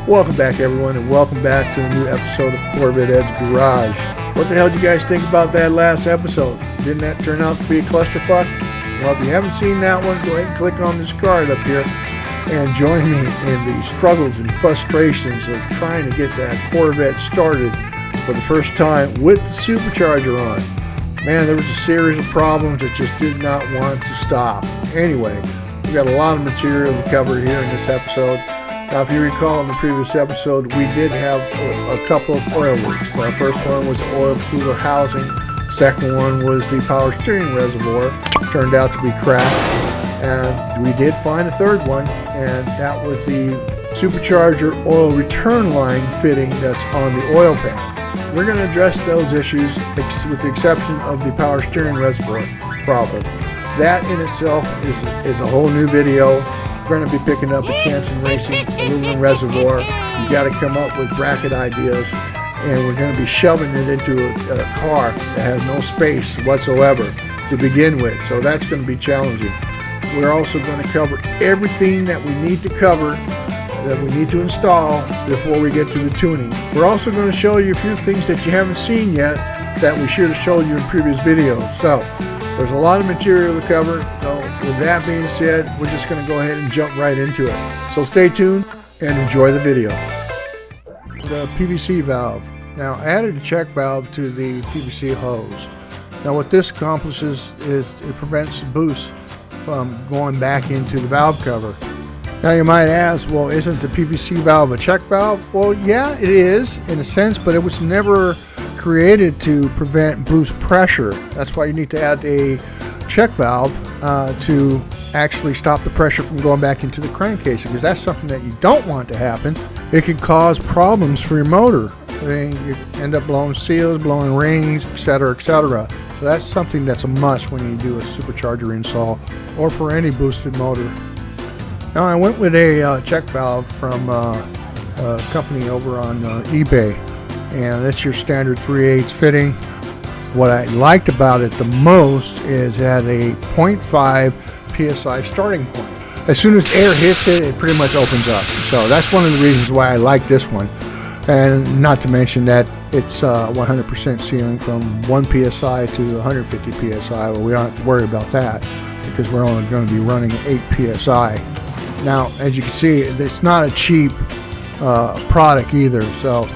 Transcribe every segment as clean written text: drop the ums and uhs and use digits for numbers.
Welcome back, everyone, and welcome back to a new episode of Corvette Ed's Garage. What the hell did you guys think about that last episode? Didn't that turn out to be a clusterfuck? Well, if you haven't seen that one, go ahead and click on this card up here and join me in the struggles and frustrations of trying to get that Corvette started for the first time with the Supercharger on. Man, there was a series of problems that just did not want to stop. Anyway, we got a lot of material to cover here in this episode. Now, if you recall in the previous episode, we did have a couple of oil leaks. Our first one was the oil cooler housing. Second one was the power steering reservoir. Turned out to be cracked. And we did find a third one, and that was the Supercharger oil return line fitting that's on the oil pan. We're going to address those issues with the exception of the power steering reservoir problem. That in itself is a whole new video. We're going to be picking up a Canton Racing aluminum reservoir. You got to come up with bracket ideas, and we're going to be shoving it into a car that has no space whatsoever to begin with. So that's going to be challenging. We're also going to cover everything that we need to cover, that we need to install before we get to the tuning. We're also going to show you a few things that you haven't seen yet that we should have showed you in previous videos. So there's a lot of material to cover. So with that being said, we're just going to go ahead and jump right into it. So stay tuned and enjoy the video. The PVC valve. Now, I added a check valve to the PVC hose. Now what this accomplishes is it prevents the boost from going back into the valve cover. Now you might ask, well, isn't the PVC valve a check valve? Well, yeah, it is in a sense, but it was never created to prevent boost pressure. That's why you need to add a check valve to actually stop the pressure from going back into the crankcase, because that's something that you don't want to happen. It can cause problems for your motor. I mean, you end up blowing seals, blowing rings, etc., etc. So that's something that's a must when you do a supercharger install or for any boosted motor. Now I went with a check valve from a company over on eBay, and that's your standard 3/8 fitting. What I liked about it the most is it had a 0.5 psi starting point. As soon as air hits it, it pretty much opens up. So that's one of the reasons why I like this one. And not to mention that it's 100% sealing from 1 psi to 150 psi. Well, we don't have to worry about that because we're only going to be running 8 psi. Now, as you can see, it's not a cheap product either. So,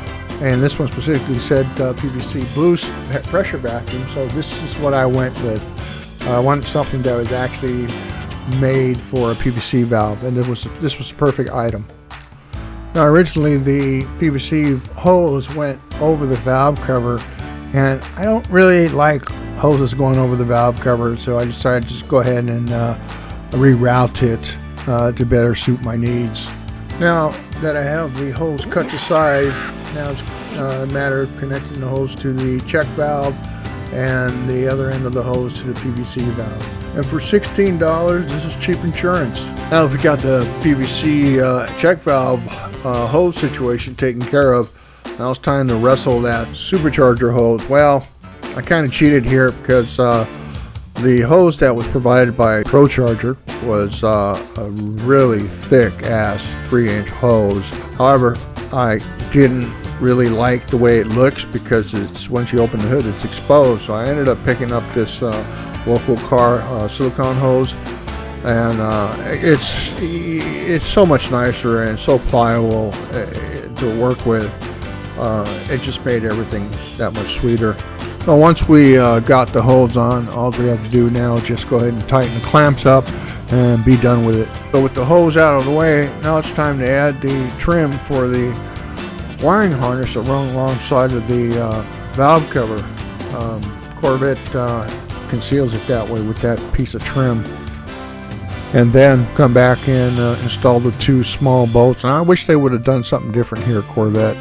and this one specifically said PVC boost pressure vacuum. So this is what I went with. I wanted something that was actually made for a PVC valve, and this was a perfect item. Now originally the PVC hose went over the valve cover, and I don't really like hoses going over the valve cover, so I decided to just go ahead and reroute it to better suit my needs. Now that I have the hose cut to size, now it's a matter of connecting the hose to the check valve and the other end of the hose to the PVC valve. And for $16, this is cheap insurance. Now if we got the PVC check valve hose situation taken care of, now it's time to wrestle that supercharger hose. Well, I kind of cheated here because the hose that was provided by Procharger was a really thick ass 3-inch hose. However, I didn't really like the way it looks because it's, once you open the hood, it's exposed. So I ended up picking up this local car silicone hose, and it's so much nicer and so pliable to work with. It just made everything that much sweeter. So once we got the hose on, all we have to do now is just go ahead and tighten the clamps up and be done with it. So with the hose out of the way, now it's time to add the trim for the wiring harness that runs alongside of the valve cover. Corvette conceals it that way with that piece of trim. And then come back and install the 2 small bolts. And I wish they would have done something different here at Corvette,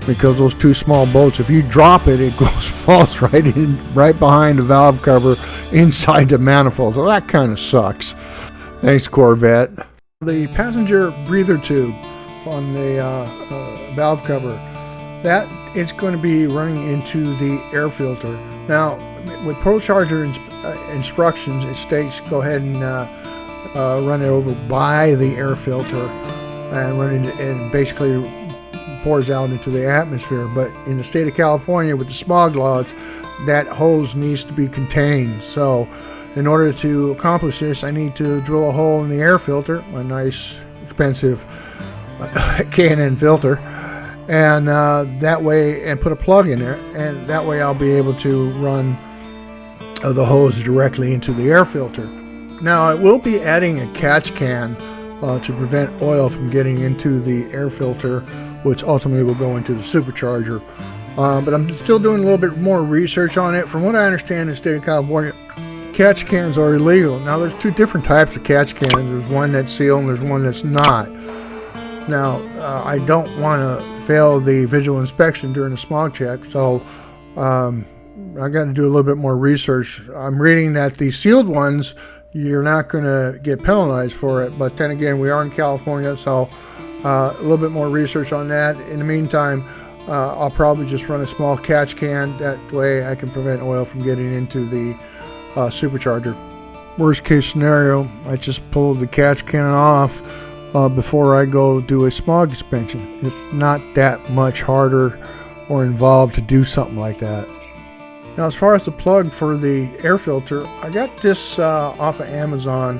because those 2 small bolts, if you drop it, it falls right behind the valve cover inside the manifold. So that kind of sucks. Thanks, Corvette. The passenger breather tube on the valve cover, that is going to be running into the air filter. Now with Procharger instructions, it states go ahead and run it over by the air filter and run it and basically pours out into the atmosphere. But in the state of California with the smog laws, that hose needs to be contained. So in order to accomplish this, I need to drill a hole in the air filter, a nice expensive K&N filter, and that way, and put a plug in there, and that way I'll be able to run the hose directly into the air filter. Now I will be adding a catch can to prevent oil from getting into the air filter, which ultimately will go into the supercharger. But I'm still doing a little bit more research on it. From what I understand, in the state of California, catch cans are illegal. Now there's two different types of catch cans. There's one that's sealed and there's one that's not. Now I don't want to fail the visual inspection during the smog check, so I got to do a little bit more research. I'm reading that the sealed ones, you're not going to get penalized for it, but then again, we are in California, so a little bit more research on that. In the meantime, I'll probably just run a small catch can. That way I can prevent oil from getting into the supercharger. Worst case scenario, I just pull the catch can off before I go do a smog inspection. It's not that much harder or involved to do something like that. Now, as far as the plug for the air filter, I got this off of Amazon.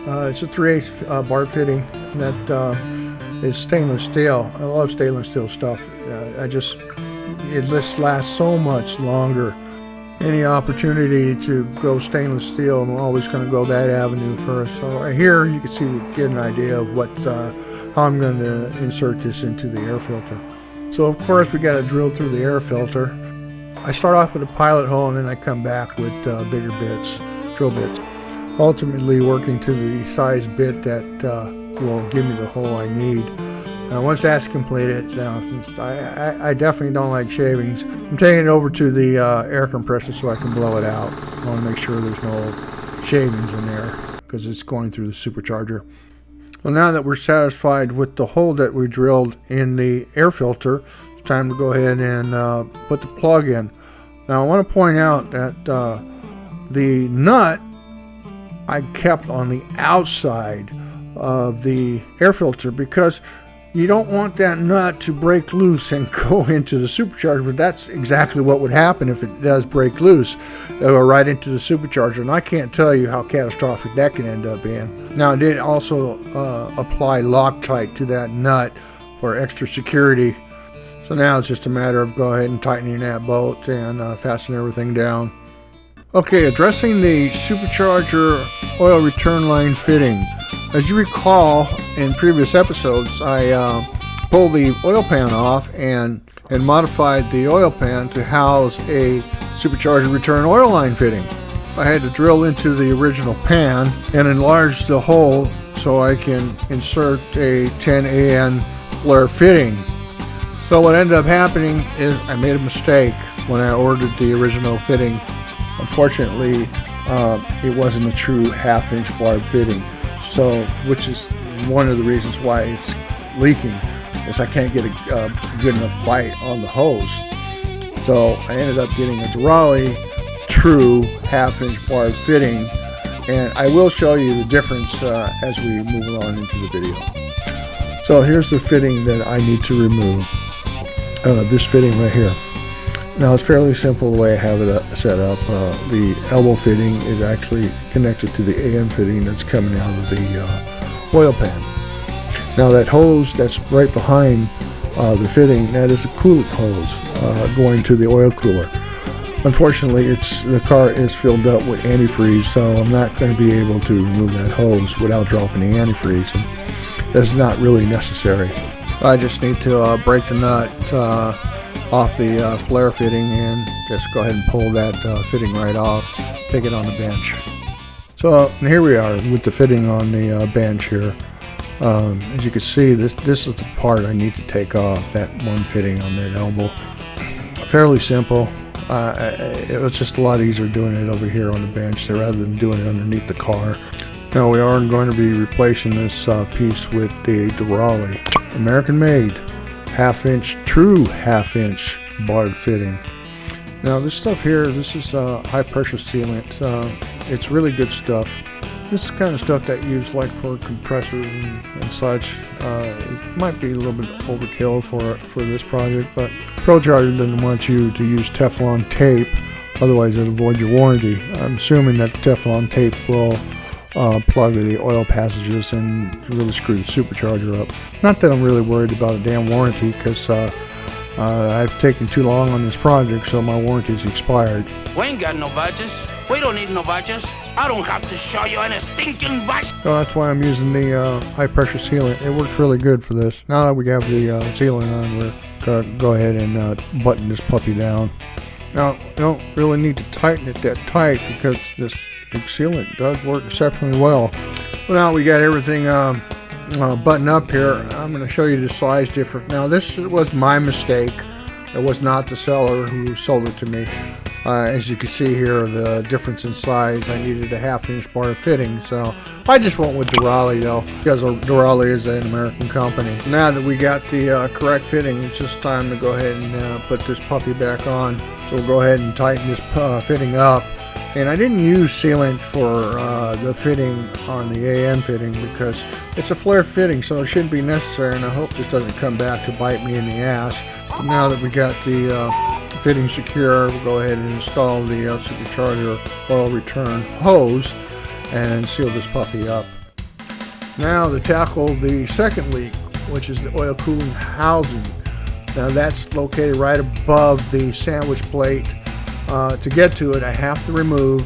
It's a 3/8 bar fitting that is stainless steel. I love stainless steel stuff. It just lasts so much longer. Any opportunity to go stainless steel, I'm always going to go that avenue first. So right here, you can see, get an idea of how I'm going to insert this into the air filter. So of course, we got to drill through the air filter. I start off with a pilot hole and then I come back with bigger bits, drill bits, ultimately working to the size bit that will give me the hole I need. Once that's completed, now since I definitely don't like shavings, I'm taking it over to the air compressor so I can blow it out. I want to make sure there's no shavings in there because it's going through the supercharger. Well, now that we're satisfied with the hole that we drilled in the air filter, it's time to go ahead and put the plug in. Now I want to point out that the nut I kept on the outside of the air filter because you don't want that nut to break loose and go into the supercharger, but that's exactly what would happen if it does break loose. It'll go right into the supercharger, and I can't tell you how catastrophic that can end up being. Now I did also apply Loctite to that nut for extra security. So now it's just a matter of go ahead and tightening that bolt and fasten everything down. Okay, addressing the supercharger oil return line fitting. As you recall, in previous episodes, I pulled the oil pan off and modified the oil pan to house a supercharger return oil line fitting. I had to drill into the original pan and enlarge the hole so I can insert a 10AN flare fitting. So what ended up happening is I made a mistake when I ordered the original fitting. Unfortunately, it wasn't a true half-inch barb fitting. So, which is one of the reasons why it's leaking, is I can't get a good enough bite on the hose. So I ended up getting a Durali true half-inch barb fitting, and I will show you the difference as we move along into the video. So here's the fitting that I need to remove. This fitting right here. Now it's fairly simple the way I have it set up. The elbow fitting is actually connected to the AN fitting that's coming out of the oil pan. Now that hose that's right behind the fitting, that is a coolant hose going to the oil cooler. Unfortunately, the car is filled up with antifreeze, so I'm not going to be able to remove that hose without dropping the antifreeze. And that's not really necessary. I just need to break the nut off the flare fitting and just go ahead and pull that fitting right off, take it on the bench. So here we are with the fitting on the bench here. As you can see, this is the part I need to take off, that one fitting on that elbow. Fairly simple. It was just a lot easier doing it over here on the bench rather than doing it underneath the car. Now we are going to be replacing this piece with the Durali, American made, true half-inch barb fitting. Now this stuff here, this is high pressure sealant. It's really good stuff. This is the kind of stuff that you use like for compressors and such. It might be a little bit overkill for this project, but Procharger doesn't want you to use Teflon tape, otherwise it'll void your warranty. I'm assuming that the Teflon tape will plug the oil passages and really screw the supercharger up. Not that I'm really worried about a damn warranty, because I've taken too long on this project, so my warranty's expired. We ain't got no badges. We don't need no badges. I don't have to show you any stinking badge. So that's why I'm using the high pressure sealant. It works really good for this. Now that we have the sealant on, we're gonna go ahead and button this puppy down. Now, you don't really need to tighten it that tight, because this sealant does work exceptionally well. Well, now we got everything buttoned up here. I'm going to show you the size difference. Now, this was my mistake. It was not the seller who sold it to me. As you can see here, the difference in size, I needed a 1/2-inch bar fitting, so I just went with Durali though, because Durali is an American company. Now that we got the correct fitting, it's just time to go ahead and put this puppy back on. So we'll go ahead and tighten this fitting up. And I didn't use sealant for the fitting on the AM fitting, because it's a flare fitting, so it shouldn't be necessary, and I hope this doesn't come back to bite me in the ass. So now that we got the fitting secure, we'll go ahead and install the Supercharger oil return hose and seal this puppy up. Now to tackle the second leak, which is the oil cooling housing. Now that's located right above the sandwich plate. To get to it, I have to remove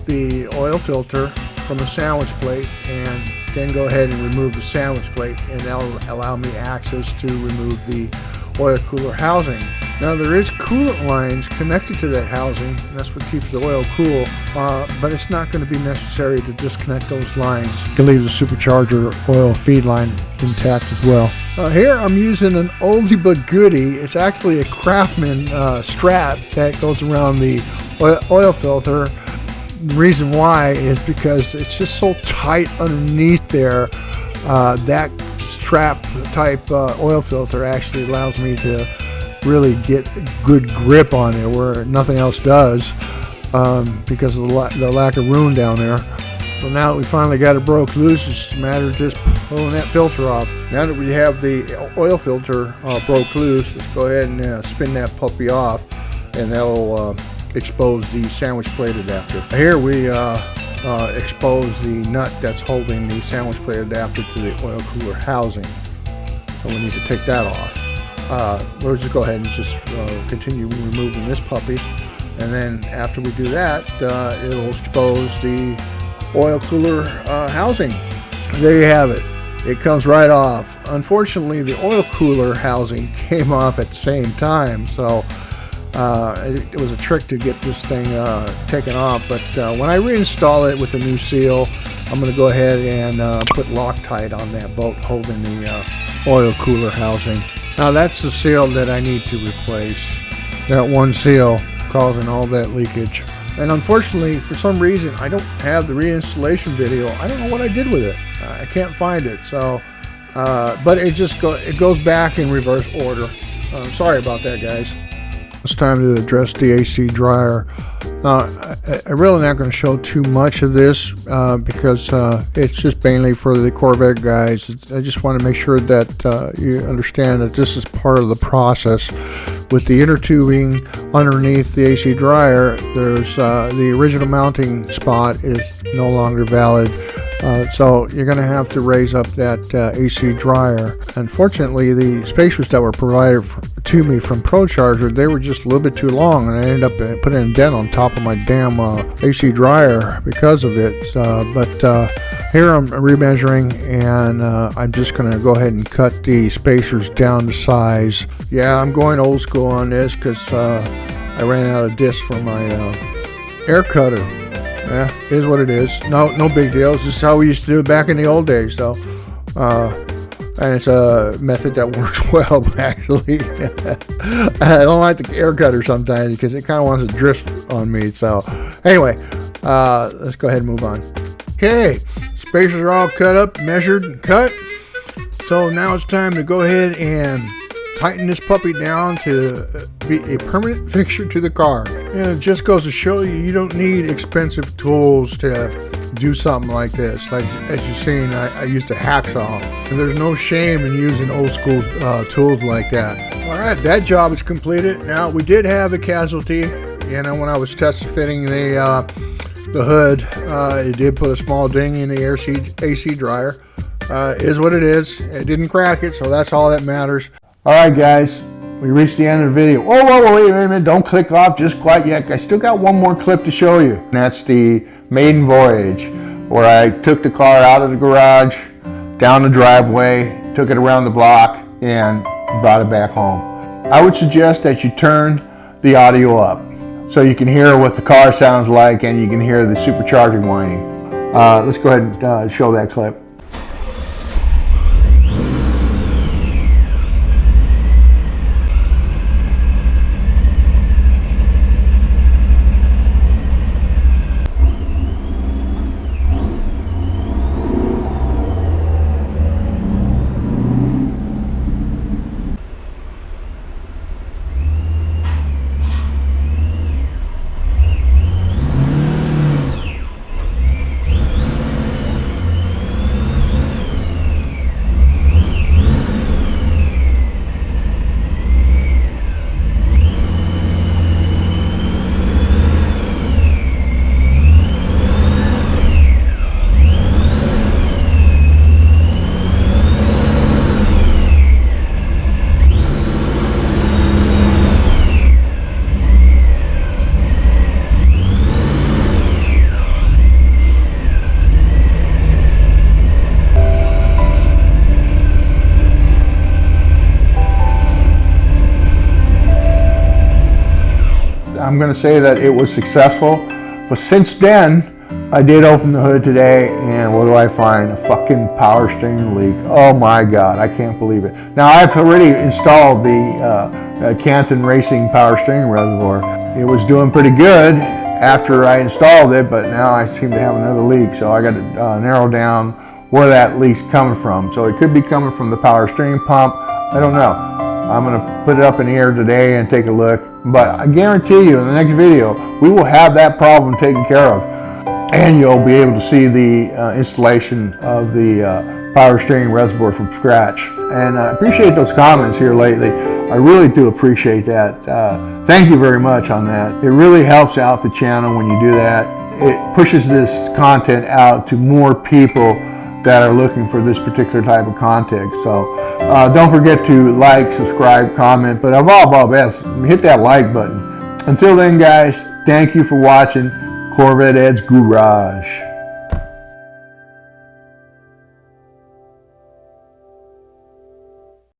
the oil filter from the sandwich plate and then go ahead and remove the sandwich plate, and that'll allow me access to remove the oil cooler housing. Now there is coolant lines connected to that housing, and that's what keeps the oil cool, but it's not going to be necessary to disconnect those lines. You can leave the Supercharger oil feed line intact as well. Here I'm using an oldie but goodie. It's actually a Craftsman strap that goes around the oil filter. The reason why is because it's just so tight underneath there. That strap type oil filter actually allows me to really get good grip on it where nothing else does, because of the lack of room down there. So now that we finally got it broke loose, it's just a matter of just pulling that filter off. Now that we have the oil filter broke loose, let's go ahead and spin that puppy off, and that'll expose the sandwich plate adapter. Here we expose the nut that's holding the sandwich plate adapter to the oil cooler housing. So we need to take that off. We'll just go ahead and just continue removing this puppy, and then after we do that, it'll expose the oil cooler housing. There you have it. It comes right off. Unfortunately, the oil cooler housing came off at the same time, so it was a trick to get this thing taken off. But when I reinstall it with a new seal, I'm going to go ahead and put Loctite on that bolt holding the oil cooler housing. Now that's the seal that I need to replace. That one seal causing all that leakage. And unfortunately, for some reason, I don't have the reinstallation video. I don't know what I did with it. I can't find it. So, but it goes back in reverse order. Sorry about that, guys. It's time to address the AC dryer. I'm really not going to show too much of this because it's just mainly for the Corvette guys. I just want to make sure that you understand that this is part of the process. With the inner tubing underneath the AC dryer, there's the original mounting spot is no longer valid. So you're going to have to raise up that AC dryer. Unfortunately, the spacers that were provided to me from Procharger, they were just a little bit too long, and I ended up putting a dent on top of my damn AC dryer because of it. But here I'm remeasuring, and I'm just going to go ahead and cut the spacers down to size. Yeah, I'm going old school on this because I ran out of discs for my air cutter. Yeah, it is what it is. No big deal. This is how we used to do it back in the old days, though. And it's a method that works well, actually. I don't like the air cutter sometimes because it kind of wants to drift on me. So, anyway, let's go ahead and move on. Okay, spacers are all cut up, measured, and cut. So now it's time to go ahead and tighten this puppy down to be a permanent fixture to the car. And it just goes to show you, you don't need expensive tools to do something like this. Like as you've seen, I used a hacksaw, and there's no shame in using old school tools like that. All right, that job is completed. Now we did have a casualty, when I was test fitting the hood, it did put a small ding in the AC dryer. Is what it is. It didn't crack it, so that's all that matters. All right, guys, we reached the end of the video. Whoa, wait a minute, don't click off just quite yet. I still got one more clip to show you. And that's the maiden voyage, where I took the car out of the garage, down the driveway, took it around the block, and brought it back home. I would suggest that you turn the audio up so you can hear what the car sounds like and you can hear the supercharger whining. Let's go ahead and show that clip. I'm going to say that it was successful, but since then I did open the hood today, and what do I find? A fucking power steering leak. Oh my god, I can't believe it. Now I've already installed the Canton Racing power steering reservoir. It was doing pretty good after I installed it, but now I seem to have another leak, so I got to narrow down where that leak's coming from. So it could be coming from the power steering pump. I don't know. I'm going to put it up in the air today and take a look, but I guarantee you in the next video we will have that problem taken care of, and you'll be able to see the installation of the power steering reservoir from scratch. And I appreciate those comments here lately. I really do appreciate that. Thank you very much on that. It really helps out the channel when you do that. It pushes this content out to more people that are looking for this particular type of content. So don't forget to like, subscribe, comment, but above all best, hit that like button. Until then, guys, thank you for watching Corvette Ed's Garage.